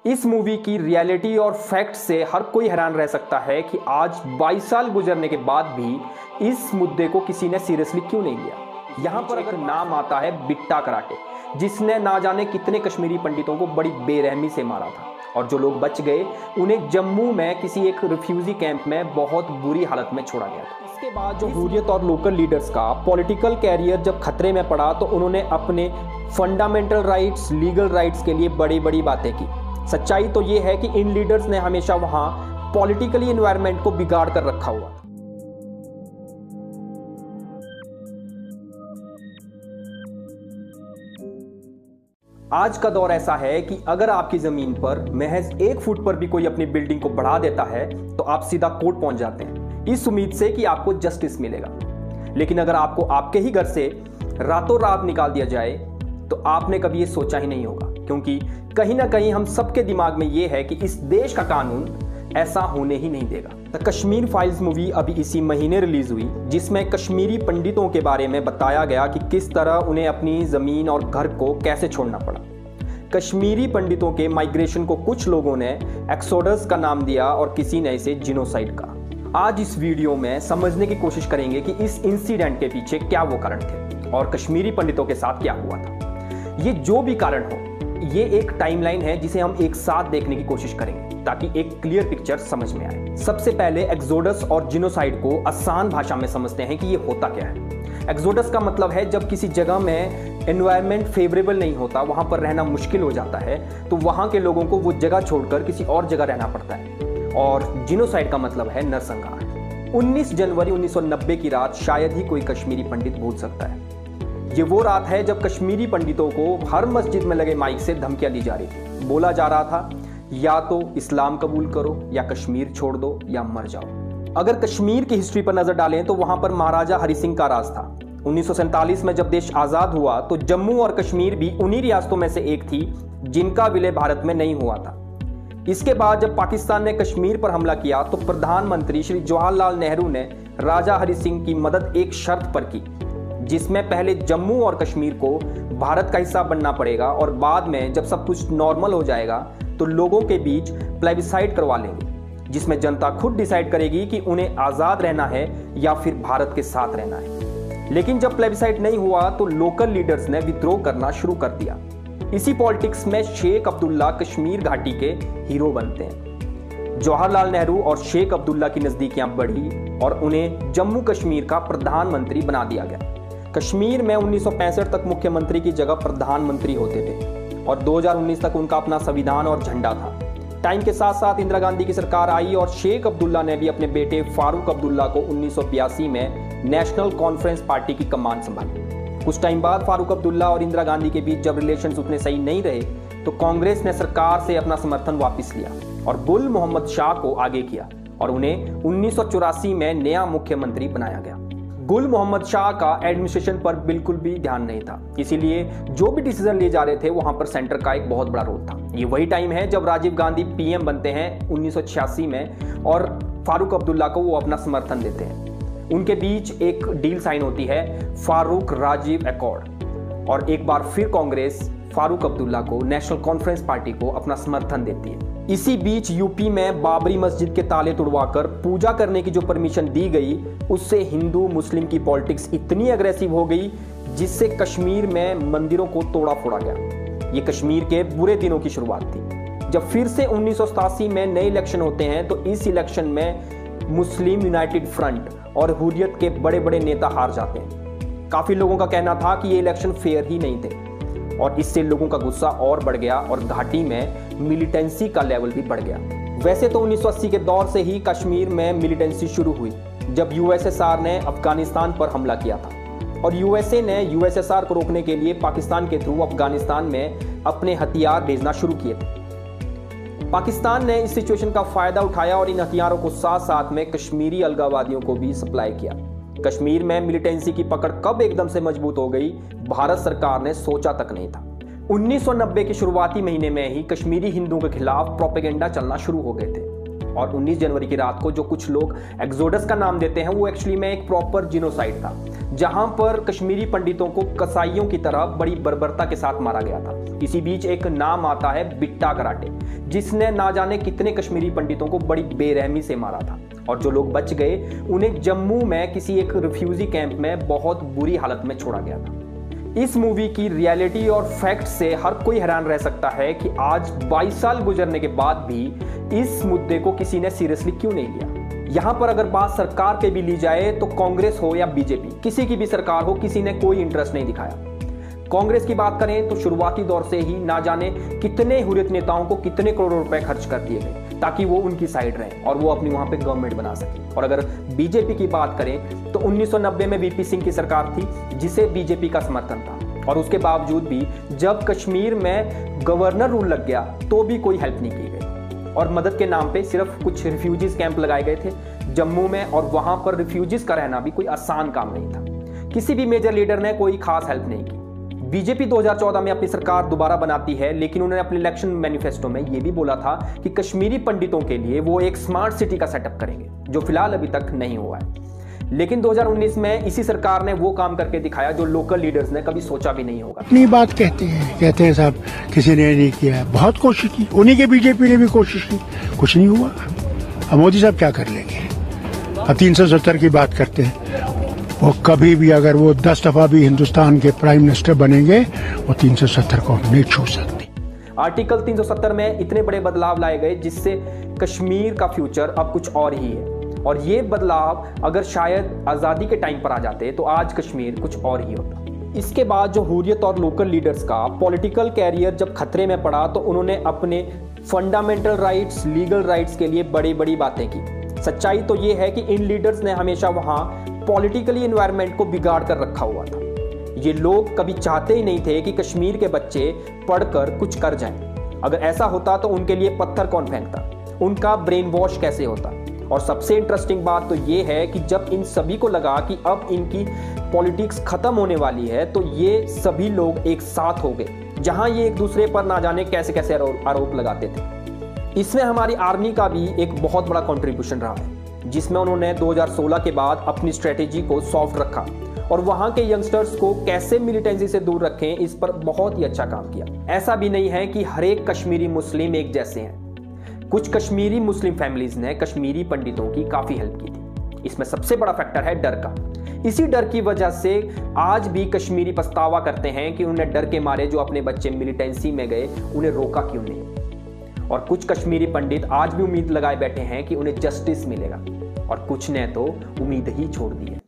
इस मूवी की रियलिटी और फैक्ट से हर कोई हैरान रह सकता है कि आज 22 साल गुजरने के बाद भी इस मुद्दे को किसी ने सीरियसली क्यों नहीं लिया। यहाँ पर अगर नाम आता है बिट्टा कराटे, जिसने ना जाने कितने कश्मीरी पंडितों को बड़ी बेरहमी से मारा था, और जो लोग बच गए उन्हें जम्मू में किसी एक रिफ्यूजी कैंप में बहुत बुरी हालत में छोड़ा गया था। इसके बाद जो हुर्रियत और लोकल लीडर्स का पॉलिटिकल कैरियर जब खतरे में पड़ा तो उन्होंने अपने फंडामेंटल राइट्स, लीगल राइट्स के लिए बड़ी बड़ी बातें की। सच्चाई तो ये है कि इन लीडर्स ने हमेशा वहां पॉलिटिकली एनवायरनमेंट को बिगाड़ कर रखा हुआ था। आज का दौर ऐसा है कि अगर आपकी जमीन पर महज 1 फुट पर भी कोई अपनी बिल्डिंग को बढ़ा देता है तो आप सीधा कोर्ट पहुंच जाते हैं, इस उम्मीद से कि आपको जस्टिस मिलेगा। लेकिन अगर आपको आपके ही घर से रातों रात निकाल दिया जाए तो आपने कभी ये सोचा ही नहीं होगा, क्योंकि कहीं ना कहीं हम सबके दिमाग में ये है कि इस देश का कानून ऐसा होने ही नहीं देगा। द कश्मीर फाइल्स मूवी अभी इसी महीने रिलीज हुई, जिसमें कश्मीरी पंडितों के बारे में बताया गया कि किस तरह उन्हें अपनी जमीन और घर को कैसे छोड़ना पड़ा। कश्मीरी पंडितों के माइग्रेशन को कुछ लोगों ने एक्सोडस का नाम दिया और किसी ने इसे जिनोसाइड कहा। आज इस वीडियो में समझने की कोशिश करेंगे कि इस इंसिडेंट के पीछे क्या वो कारण थे और कश्मीरी पंडितों के साथ क्या हुआ था। ये जो भी कारण हो, ये एक टाइमलाइन है जिसे हम एक साथ देखने की कोशिश करेंगे ताकि एक क्लियर पिक्चर समझ में आए। सबसे पहले एक्सोडस और जिनोसाइड को आसान भाषा में समझते हैं कि ये होता क्या है। एक्सोडस का मतलब है जब किसी जगह में एनवायरनमेंट फेवरेबल नहीं होता, वहां पर रहना मुश्किल हो जाता है, तो वहां के लोगों को वो जगह छोड़कर किसी और जगह रहना पड़ता है। और जिनोसाइड का मतलब है नरसंहार। 19 जनवरी 1990 की रात शायद ही कोई कश्मीरी पंडित भूल सकता है। ये वो रात है जब कश्मीरी पंडितों को हर मस्जिद में लगे माइक से धमकियां दी जा रही थी। बोला जा रहा था या तो इस्लाम कबूल करो, या कश्मीर छोड़ दो, या मर जाओ। अगर कश्मीर की हिस्ट्री पर नजर डालें तो वहां पर महाराजा हरि सिंह का राज था। 1947 में जब देश आजाद हुआ तो जम्मू और कश्मीर भी उन्हीं रियासतों में से एक थी जिनका विलय भारत में नहीं हुआ था। इसके बाद जब पाकिस्तान ने कश्मीर पर हमला किया तो प्रधानमंत्री श्री जवाहरलाल नेहरू ने राजा हरि सिंह की मदद एक शर्त पर की, जिसमें पहले जम्मू और कश्मीर को भारत का हिस्सा बनना पड़ेगा और बाद में जब सब कुछ नॉर्मल हो जाएगा तो लोगों के बीच प्लेबिसाइड करवा लेंगे, जिसमें जनता खुद डिसाइड करेगी कि उन्हें आजाद रहना है या फिर भारत के साथ रहना है। लेकिन जब प्लेबिसाइड नहीं हुआ तो लोकल लीडर्स ने विद्रोह करना शुरू कर दिया। इसी पॉलिटिक्स में शेख अब्दुल्ला कश्मीर घाटी के हीरो बनते हैं। जवाहरलाल नेहरू और शेख अब्दुल्ला की नजदीकियां बढ़ी और उन्हें जम्मू कश्मीर का प्रधानमंत्री बना दिया गया। कश्मीर में 1965 तक मुख्यमंत्री की जगह प्रधानमंत्री होते थे और 2019 तक उनका अपना संविधान और झंडा था। टाइम के साथ साथ इंदिरा गांधी की सरकार आई और शेख अब्दुल्ला ने भी अपने बेटे फारूक अब्दुल्ला को 1982 में नेशनल कॉन्फ्रेंस पार्टी की कमान संभाली। कुछ टाइम बाद फारूक अब्दुल्ला और इंदिरा गांधी के बीच जब रिलेशंस उतने सही नहीं रहे तो कांग्रेस ने सरकार से अपना समर्थन वापस लिया और गुल मोहम्मद शाह को आगे किया और उन्हें 1984 में नया मुख्यमंत्री बनाया गया। गुल मोहम्मद शाह का एडमिनिस्ट्रेशन पर बिल्कुल भी ध्यान नहीं था, इसीलिए जो भी डिसीजन लिए जा रहे थे वहां पर सेंटर का एक बहुत बड़ा रोल था। ये वही टाइम है जब राजीव गांधी पीएम बनते हैं 1986 में और फारूक अब्दुल्ला को वो अपना समर्थन देते हैं। उनके बीच एक डील साइन होती है, फारूक राजीव एकॉर्ड, और एक बार फिर कांग्रेस फारूक अब्दुल्ला को नेशनल कॉन्फ्रेंस पार्टी को अपना समर्थन देती है। इसी बीच यूपी में बाबरी मस्जिद के ताले तुड़वाकर पूजा करने की जो परमिशन दी गई, उससे हिंदू मुस्लिम की पॉलिटिक्स इतनी अग्रेसिव हो गई जिससे कश्मीर में मंदिरों को तोड़ा फोड़ा गया। ये कश्मीर के बुरे दिनों की शुरुआत थी। जब फिर से 1987 में नए इलेक्शन होते हैं तो इस इलेक्शन में मुस्लिम यूनाइटेड फ्रंट और हुर्रियत के बड़े बड़े नेता हार जाते हैं। काफी लोगों का कहना था कि ये इलेक्शन फेयर ही नहीं थे और इससे लोगों का गुस्सा और बढ़ गया और घाटी में मिलिटेंसी का लेवल भी बढ़ गया। वैसे तो 1980 के दौर से ही कश्मीर में मिलिटेंसी शुरू हुई जब यूएसएसआर ने अफगानिस्तान पर हमला किया था और यूएसए ने यूएसएसआर को रोकने के लिए पाकिस्तान के थ्रू अफगानिस्तान में अपने हथियार भेजना शुरू किए थे। पाकिस्तान ने इस सिचुएशन का फायदा उठाया और इन हथियारों को साथ साथ में कश्मीरी अलगाववादियों को भी सप्लाई किया। कश्मीर में मिलिटेंसी की पकड़ कब एकदम से मजबूत हो गई, भारत सरकार ने सोचा तक नहीं था। 1990 के शुरुआती महीने में ही कश्मीरी हिंदुओं के खिलाफ प्रोपेगेंडा चलना शुरू हो गए थे। और 19 जनवरी की रात को जो कुछ लोग एक्सोडस का नाम देते हैं वो एक्चुअली में एक प्रॉपर जिनोसाइड था, जहां पर कश्मीरी पंडितों को कसाईयों की तरह बड़ी बर्बरता के साथ मारा गया था। इसी बीच एक नाम आता है बिट्टा कराटे, जिसने ना जाने कितने कश्मीरी पंडितों को बड़ी बेरहमी से मारा था, और जो लोग बच गए उन्हें जम्मू में किसी एक रिफ्यूजी कैंप में बहुत बुरी हालत में छोड़ा गया था। इस मूवी की रियलिटी और फैक्ट से हर कोई हैरान रह सकता है कि आज 22 साल गुजरने के बाद भी इस मुद्दे को किसी ने सीरियसली क्यों नहीं लिया। यहां पर अगर बात सरकार पे भी ली जाए तो कांग्रेस हो या बीजेपी, किसी की भी सरकार हो, किसी ने कोई इंटरेस्ट नहीं दिखाया। कांग्रेस की बात करें तो शुरुआती दौर से ही ना जाने कितने हुर्रियत नेताओं को कितने करोड़ों रुपए खर्च कर दिए गए ताकि वो उनकी साइड रहें और वो अपनी वहां पे गवर्नमेंट बना सके। और अगर बीजेपी की बात करें तो 1990 में वीपी सिंह की सरकार थी जिसे बीजेपी का समर्थन था, और उसके बावजूद भी जब कश्मीर में गवर्नर रूल लग गया तो भी कोई हेल्प नहीं की गई, और मदद के नाम पे सिर्फ कुछ रिफ्यूजीज कैंप लगाए गए थे जम्मू में, और वहां पर रिफ्यूजीज का रहना भी कोई आसान काम नहीं था। किसी भी मेजर लीडर ने कोई खास हेल्प नहीं की। बीजेपी 2014 में अपनी सरकार दोबारा बनाती है, लेकिन उन्होंने अपने इलेक्शन मैनिफेस्टो में यह भी बोला था कि कश्मीरी पंडितों के लिए वो एक स्मार्ट सिटी का सेटअप करेंगे, जो फिलहाल अभी तक नहीं हुआ है। लेकिन 2019 में इसी सरकार ने वो काम करके दिखाया जो लोकल लीडर्स ने कभी सोचा भी नहीं होगा। अपनी बात कहते हैं साहब किसी ने नहीं किया, बहुत कोशिश की, उन्हीं के बीजेपी ने भी कोशिश की, कुछ नहीं हुआ। अब मोदी साहब क्या कर लेंगे? अब 370 की बात करते हैं, वो कभी भी अगर वो 10 दफा भी हिंदुस्तान के प्राइम मिनिस्टर बनेंगे वो 370 को नहीं छू सकते। आर्टिकल 370 में इतने बड़े बदलाव लाए गए जिससे कश्मीर का फ्यूचर अब कुछ और ही है, और ये बदलाव अगर शायद आजादी के टाइम पर आ जाते तो आज कश्मीर कुछ और ही होता। इसके बाद जो हुर्रियत और लोकल लीडर्स का पॉलिटिकल कैरियर जब खतरे में पड़ा तो उन्होंने अपने फंडामेंटल राइट्स, लीगल राइट्स के लिए बड़ी बड़ी बातें की। सच्चाई तो ये है कि इन लीडर्स ने हमेशा वहां पॉलिटिकली एनवायरनमेंट को बिगाड़ कर रखा हुआ था। ये लोग कभी चाहते ही नहीं थे कि कश्मीर के बच्चे पढ़कर कुछ कर जाएं। अगर ऐसा होता तो उनके लिए पत्थर कौन फेंकता, उनका ब्रेन वॉश कैसे होता। और सबसे इंटरेस्टिंग बात तो ये है कि जब इन सभी को लगा कि अब इनकी पॉलिटिक्स खत्म होने वाली है तो ये सभी लोग एक साथ हो गए, जहां ये एक दूसरे पर ना जाने कैसे कैसे आरोप लगाते थे। इसमें हमारी आर्मी का भी एक बहुत बड़ा कंट्रीब्यूशन रहा है, जिसमें उन्होंने 2016 के बाद अपनी स्ट्रेटेजी को सॉफ्ट रखा और वहां के यंगस्टर्स को कैसे मिलिटेंसी से दूर रखें इस पर बहुत ही अच्छा काम किया। ऐसा भी नहीं है कि हर एक कश्मीरी मुस्लिम एक जैसे हैं। कुछ कश्मीरी मुस्लिम फैमिलीज ने कश्मीरी पंडितों की काफी हेल्प की थी। इसमें सबसे बड़ा फैक्टर है डर का। इसी डर की वजह से आज भी कश्मीरी पछतावा करते हैं कि उन्हें डर के मारे जो अपने बच्चे मिलिटेंसी में गए उन्हें रोका क्यों नहीं। और कुछ कश्मीरी पंडित आज भी उम्मीद लगाए बैठे हैं कि उन्हें जस्टिस मिलेगा, और कुछ ने तो उम्मीद ही छोड़ दी है।